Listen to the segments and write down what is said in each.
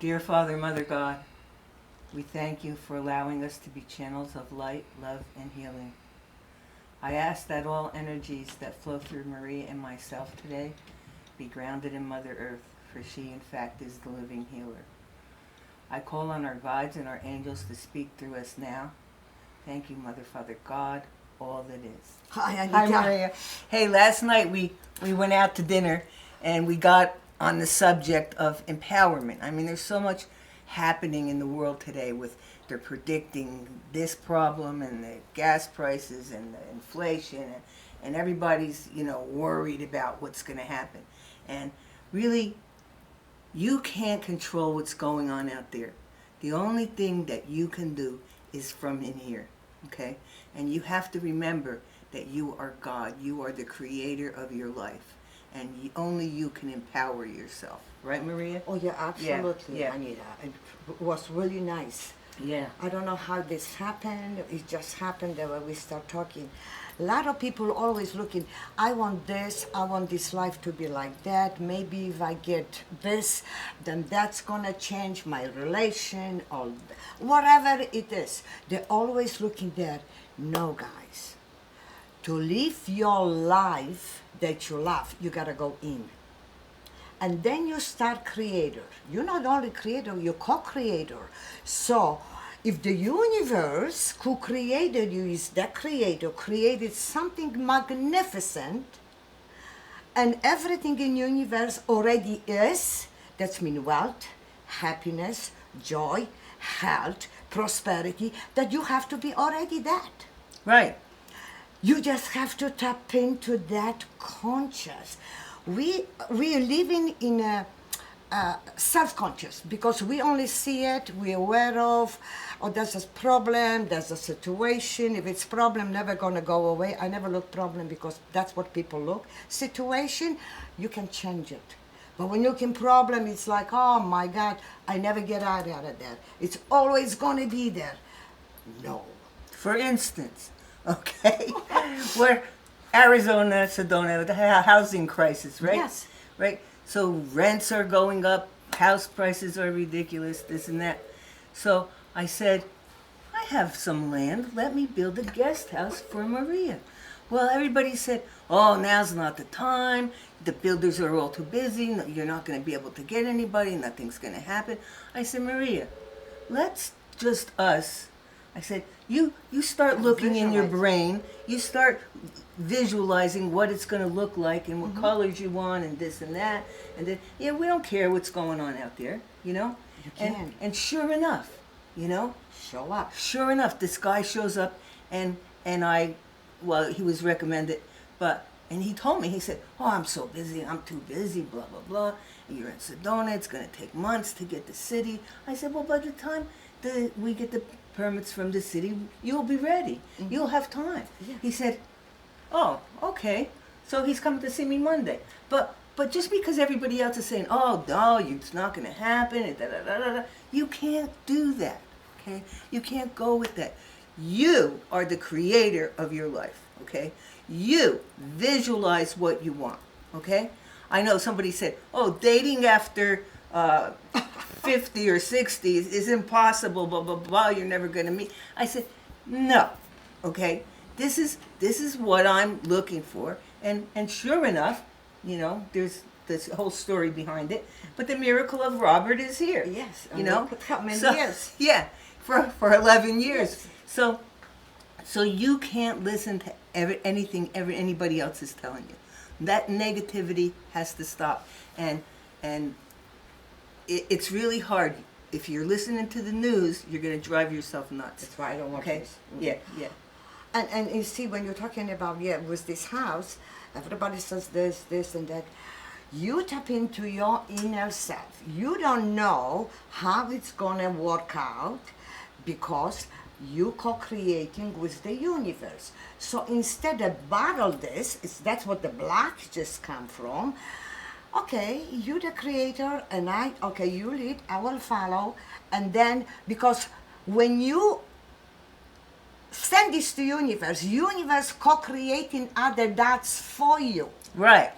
Dear Father, Mother God, we thank you for allowing us to be channels of light, love, and healing. I ask that all energies that flow through Maria and myself today be grounded in Mother Earth, for she, in fact, is the living healer. I call on our guides and our angels to speak through us now. Thank you, Mother, Father, God, all that is. Hi, Anita. Hi, Maria. Hey, last night we went out to dinner and we got on the subject of empowerment. I mean, there's so much happening in the world today with they're predicting this problem and the gas prices and the inflation and everybody's, worried about what's going to happen. And really, you can't control what's going on out there. The only thing that you can do is from in here, okay? And you have to remember that you are God. You are the creator of your life. And only you can empower yourself. Right, Maria? Oh, yeah, absolutely, Yeah. Anita. It was really nice. Yeah. I don't know how this happened. It just happened that when we start talking. A lot of people always looking, I want this life to be like that. Maybe if I get this, then that's gonna change my relation or whatever it is. They're always looking there. No, guys. To live your life that you love, you gotta go in. And then you start creator. You're not only creator, you're co-creator. So if the universe who created you is that creator, created something magnificent, and everything in universe already is, that means wealth, happiness, joy, health, prosperity, that you have to be already that. Right. You just have to tap into that conscious. We are living in a self-conscious because we only see it, we're aware of, oh, there's a problem, there's a situation. If it's problem, never gonna go away. I never look problem because that's what people look. Situation, you can change it. But when you look in problem, it's like, oh my God, I never get out of that. It's always gonna be there. No. For instance, okay, where Arizona, Sedona, the housing crisis, right? Yes. Right? So rents are going up, house prices are ridiculous, this and that. So I said, I have some land, let me build a guest house for Maria. Well, everybody said, oh, now's not the time, the builders are all too busy, you're not going to be able to get anybody, nothing's going to happen. I said, Maria, let's just us. I said, you start looking in your brain, you start visualizing what it's going to look like and what colors you want and this and that. And then, we don't care what's going on out there, You can. And sure enough, Show up. sure enough, this guy shows up and he was recommended, and he told me, he said, oh, I'm so busy, I'm too busy, blah, blah, blah. You're in Sedona, it's going to take months to get the city. I said, well, by the time we get the permits from the city, you'll be ready. You'll have time. Yeah. He said, oh, okay. So he's coming to see me Monday. But just because everybody else is saying, oh, no, it's not going to happen, and you can't do that, okay? You can't go with that. You are the creator of your life, okay? You visualize what you want, okay? I know somebody said, oh, dating after 50 or 60 is impossible, blah, blah, blah, you're never going to meet. I said, no, okay? This is what I'm looking for. And sure enough, there's this whole story behind it. But the miracle of Robert is here. Yes. How many years? Yeah, for 11 years. Yes. So you can't listen to anything anybody else is telling you. That negativity has to stop. And it's really hard. If you're listening to the news, you're going to drive yourself nuts. That's why I don't want Okay? this. Yeah. And you see, when you're talking about, with this house, everybody says this, and that. You tap into your inner self. You don't know how it's going to work out because you co-creating with the universe. So instead of battle this, that's what the black just come from. Okay, you the creator, and you lead, I will follow. And then, because when you send this to universe co-creating other dots for you. Right.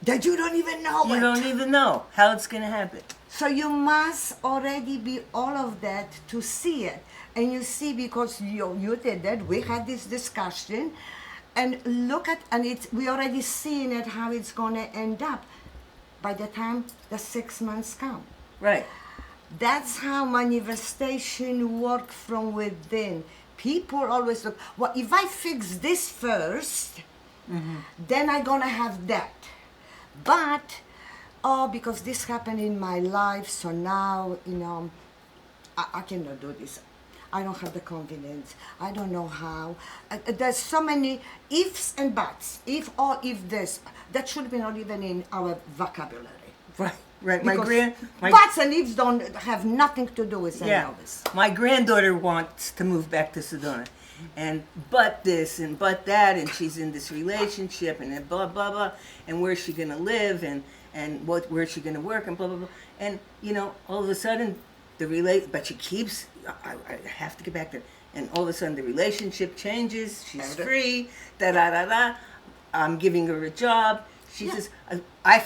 that you don't even know You it. don't even know how it's going to happen. So you must already be all of that to see it. And you see, because you did that, we had this discussion, and look at, and we already seeing it, how it's going to end up by the time the 6 months come. Right. That's how manifestation works from within. People always look, well, if I fix this first, then I'm going to have that. But, oh, because this happened in my life, so now, I cannot do this. I don't have the confidence. I don't know how. There's so many ifs and buts. If or if this. That should be not even in our vocabulary. Right. Right. Because buts and ifs don't have nothing to do with any of this. My granddaughter wants to move back to Sedona. And but this and but that, and she's in this relationship, and then blah blah blah, and where's she gonna live, and where's she gonna work, and blah blah blah, and all of a sudden but she keeps. I have to get back there, and all of a sudden the relationship changes. She's free. Da da da da. I'm giving her a job. She says, I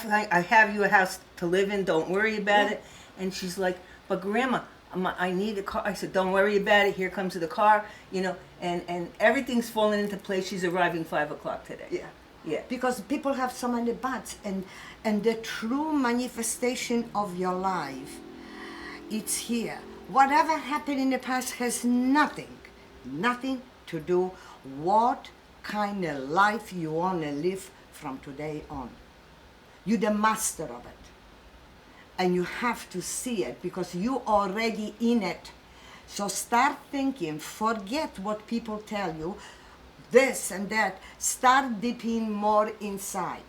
have you a house to live in. Don't worry about it. And she's like, but Grandma, I need a car. I said, don't worry about it. Here comes the car, and everything's falling into place. She's arriving 5 o'clock today. Yeah. Yeah. Because people have so many buts, and the true manifestation of your life, it's here. Whatever happened in the past has nothing to do what kind of life you want to live from today on. You're the master of it. And you have to see it because you're already in it. So start thinking, forget what people tell you, this and that. Start dipping more inside.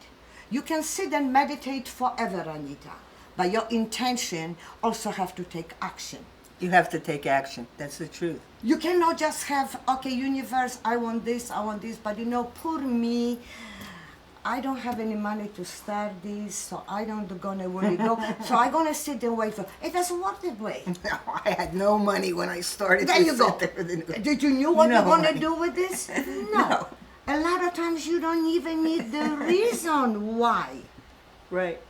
You can sit and meditate forever, Anita, but your intention also have to take action. You have to take action. That's the truth. You cannot just have, okay, universe, I want this, but poor me, I don't have any money to start this, so I don't gonna really go. So I'm gonna sit and wait for. It doesn't work that way. No, I had no money when I started. There you go. Did you know what you're gonna do with this? No. A lot of times you don't even need the reason why. Right.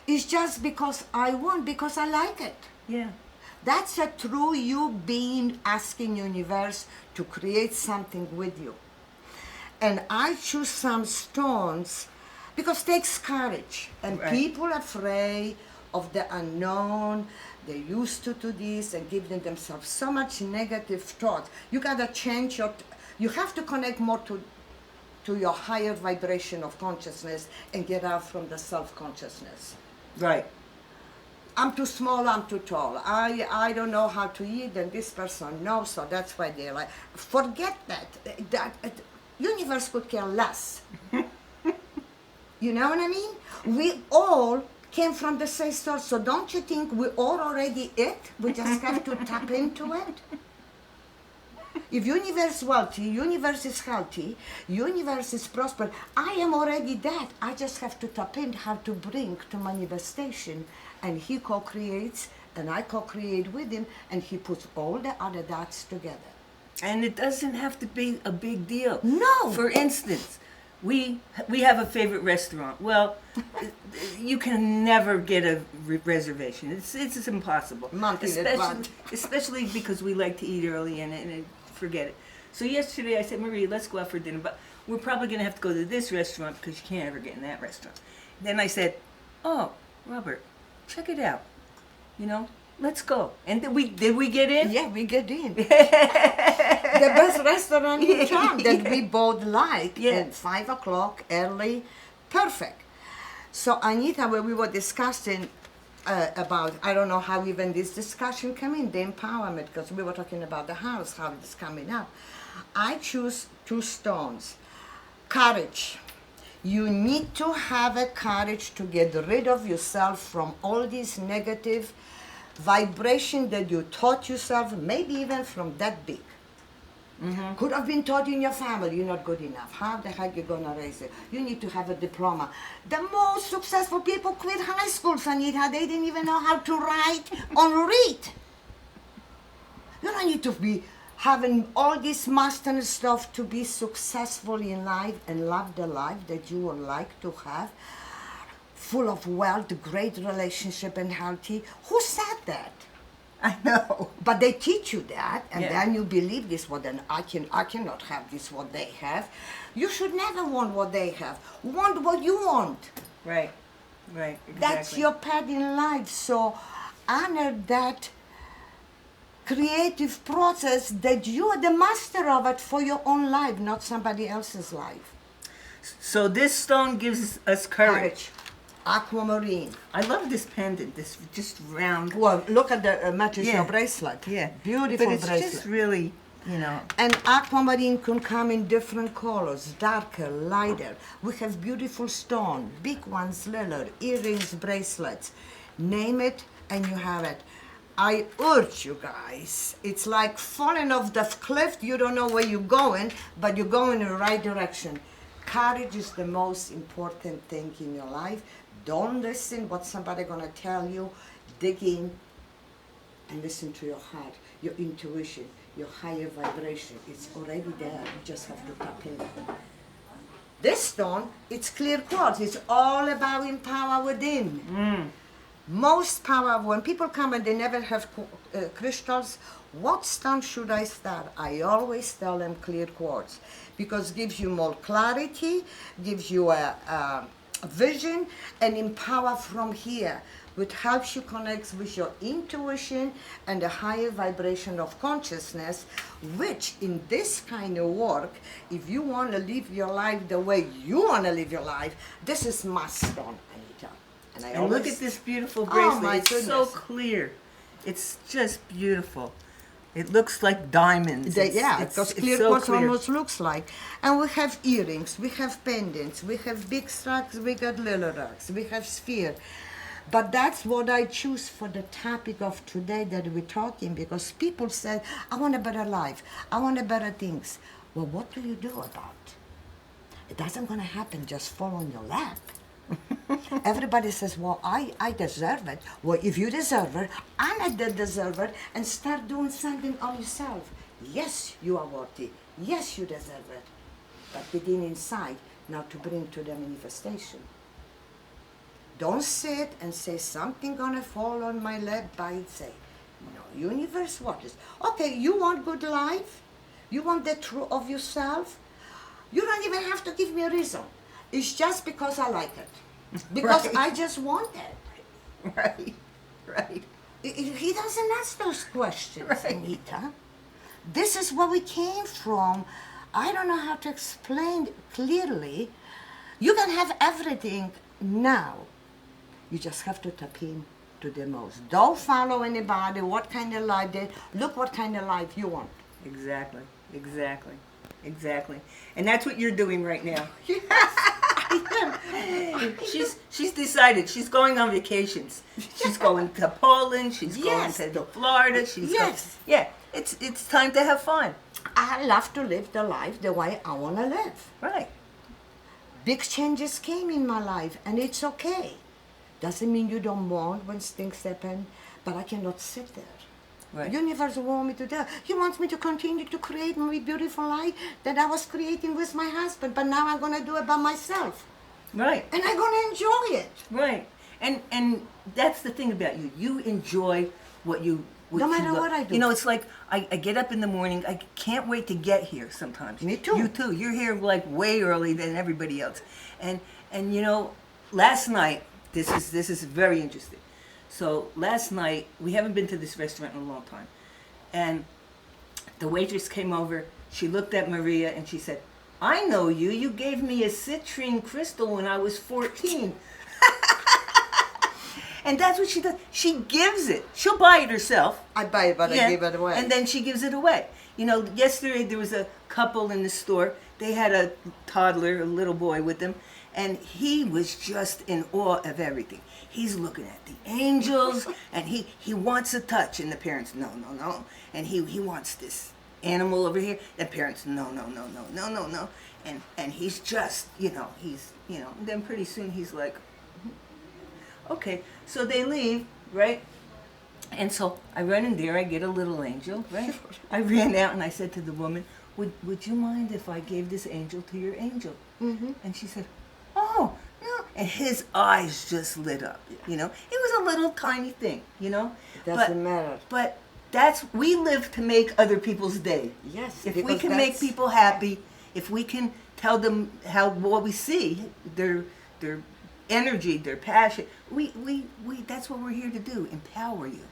It's just because I want, because I like it. Yeah. That's a true you being asking universe to create something with you. And I choose some stones because it takes courage. And people are afraid of the unknown. They're used to this and giving themselves so much negative thoughts. You gotta change you have to connect more to your higher vibration of consciousness and get out from the self-consciousness. Right. I'm too small, I'm too tall. I don't know how to eat, and this person knows, so that's why they're like, forget that. Universe could care less. You know what I mean? We all came from the same source, so don't you think we all already it? We just have to tap into it. If universe is wealthy, universe is healthy, universe is prosperous, I am already that. I just have to tap in how to bring to manifestation. And he co-creates, and I co-create with him, and he puts all the other dots together. And it doesn't have to be a big deal. No. For instance, we have a favorite restaurant. Well, you can never get a reservation. It's impossible. Especially because we like to eat early and forget it. So yesterday I said, Maria, let's go out for dinner, but we're probably going to have to go to this restaurant because you can't ever get in that restaurant. Then I said, oh, Robert, check it out. Let's go. And did we get in? Yeah, we get in. The best restaurant in town that we both like. Yeah. At 5 o'clock, early, perfect. So Anita, when we were discussing about, I don't know how even this discussion came in, the empowerment, because we were talking about the house, how it's coming up. I choose 2 stones. Courage. You need to have a courage to get rid of yourself from all these negative vibration that you taught yourself, maybe even from that big. Mm-hmm. Could have been taught in your family, you're not good enough. How the heck you gonna raise it? You need to have a diploma. The most successful people quit high school, Anita. They didn't even know how to write or read. You don't need to be having all this master stuff to be successful in life and love the life that you would like to have. full of wealth, great relationship and healthy. Who said that? I know. But they teach you that, and Yeah. then you believe this. Well, then I cannot have this what they have. You should never want what they have. Want what you want. Right. Right. Exactly. That's your path in life. So honor that creative process that you are the master of it for your own life, not somebody else's life. So this stone gives us courage. Aquamarine. I love this pendant. This just round. Well, look at the matches Yeah. your bracelet. Yeah. Beautiful But it's bracelet. just really, And aquamarine can come in different colors, darker, lighter. We have beautiful stone, big ones, little, earrings, bracelets. Name it and you have it. I urge you guys, it's like falling off the cliff, you don't know where you're going, but you're going in the right direction. Courage is the most important thing in your life. Don't listen what somebody gonna tell you. Dig in and listen to your heart, your intuition, your higher vibration. It's already there. You just have to tap in. This stone, it's clear quartz. It's all about in power within. Most power. When people come and they never have crystals, what stone should I start? I always tell them clear quartz because it gives you more clarity, gives you a vision, and empower from here, which helps you connect with your intuition and a higher vibration of consciousness, which in this kind of work, if you want to live your life the way you want to live your life, this is my stone, Anita. And look at this beautiful Oh, bracelet. my it's goodness. so clear. It's just beautiful. It looks like diamonds. Because clear so quartz clear. almost looks like. And we have earrings, we have pendants, we have big rocks, we got little rocks, we have sphere. But that's what I choose for the topic of today that we're talking, because people say, I want a better life, I want a better things. Well, what do you do about it? It doesn't gonna happen just fall on your lap. Everybody says, well, I deserve it. Well, if you deserve it, honor the deserver and start doing something on yourself. Yes, you are worthy. Yes, you deserve it. But begin inside, now to bring to the manifestation. Don't sit and say something gonna fall on my lap by itself. No, universe watches. Okay, you want good life? You want the truth of yourself? You don't even have to give me a reason. It's just because I like it. Because Right. I just want it. Right, right. He doesn't ask those questions, Right. Anita. This is where we came from. I don't know how to explain clearly. You can have everything now. You just have to tap in to the most. Don't follow anybody, what kind of life they, look what kind of life you want. Exactly, exactly, exactly. And that's what you're doing right now. She's decided she's going on vacations. She's going to Poland. She's Yes. going to Florida. She's Yes. yeah. It's time to have fun. I love to live the life the way I want to live. Right. Big changes came in my life, and it's okay. Doesn't mean you don't want when things happen, but I cannot sit there. Right. Universe wants me to do. He wants me to continue to create my beautiful life that I was creating with my husband, but now I'm gonna do it by myself, Right. and I'm gonna enjoy it. Right. And that's the thing about you. You enjoy what you. No matter you love. what I do. You know, it's like I get up in the morning. I can't wait to get here. Sometimes. Me too. You too. You're here like way early than everybody else. And you know, last night this is very interesting. So last night we haven't been to this restaurant in a long time, and the waitress came over. She looked at Maria and she said, "I know you. You gave me a citrine crystal when I was 14." And that's what she does. She gives it. She'll buy it herself. I buy it, but Yeah, I give it away. and then she gives it away. You know, yesterday there was a couple in the store. They had a toddler, a little boy with them, and he was just in awe of everything. He's looking at the angels, and he wants a touch, and the parents, no, no, no. And he wants this animal over here. The parents, no, no, no, no, no, no, no. And he's just, and then pretty soon he's like, okay. So they leave, right? And so I run in there, I get a little angel, right? I ran out and I said to the woman, would you mind if I gave this angel to your angel? Mm-hmm. And she said, oh, no, and his eyes just lit up. You know, it was a little tiny thing. You know, It doesn't matter. But we live to make other people's day. Yes, If we because can make that's- people happy, if we can tell them what we see, their energy, their passion, we that's what we're here to do. Empower you.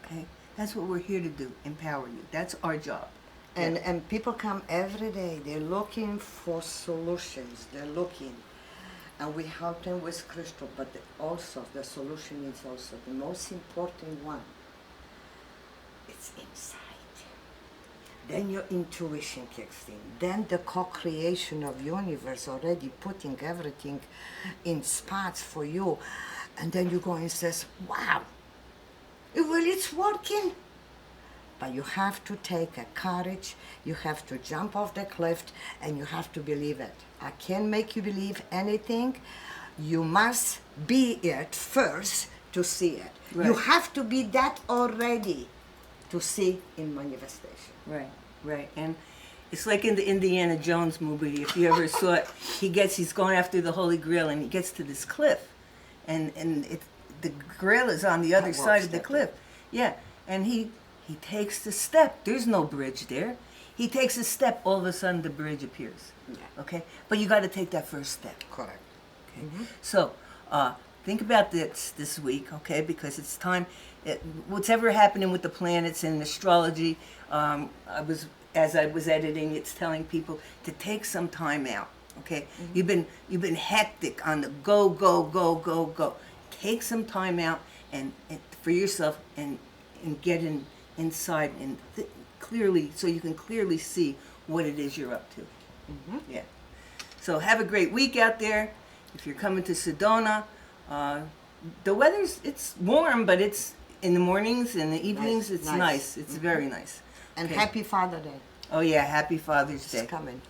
Okay, that's what we're here to do. Empower you. That's our job. And people come every day. They're looking for solutions. They're looking, and we help them with crystal. But also, the solution is also the most important one. It's inside. Then your intuition kicks in. Then the co-creation of universe already putting everything in spots for you, and then you go and says, "Wow, well, it's working." But you have to take a courage, you have to jump off the cliff, and you have to believe it. I can't make you believe anything. You must be it first to see it. Right. You have to be that already to see in manifestation. Right, right. And it's like in the Indiana Jones movie, if you ever saw it, he's going after the Holy Grail, and he gets to this cliff, and the Grail is on the other side of the cliff. Yeah, and he takes the step. There's no bridge there. He takes a step, all of a sudden the bridge appears. Yeah. Okay? But you got to take that first step. Correct. Okay? So, think about this week, okay? Because it's time. What's ever happening with the planets and astrology, as I was editing, it's telling people to take some time out, okay? You've been hectic on the go. Take some time out and for yourself and get inside and clearly, so you can clearly see what it is you're up to. Yeah. So have a great week out there. If you're coming to Sedona, the it's warm, but it's in the mornings and the evenings. Nice, It's nice. nice. It's very nice. And Okay. happy Father Day. Oh yeah, happy Father's Day. It's coming.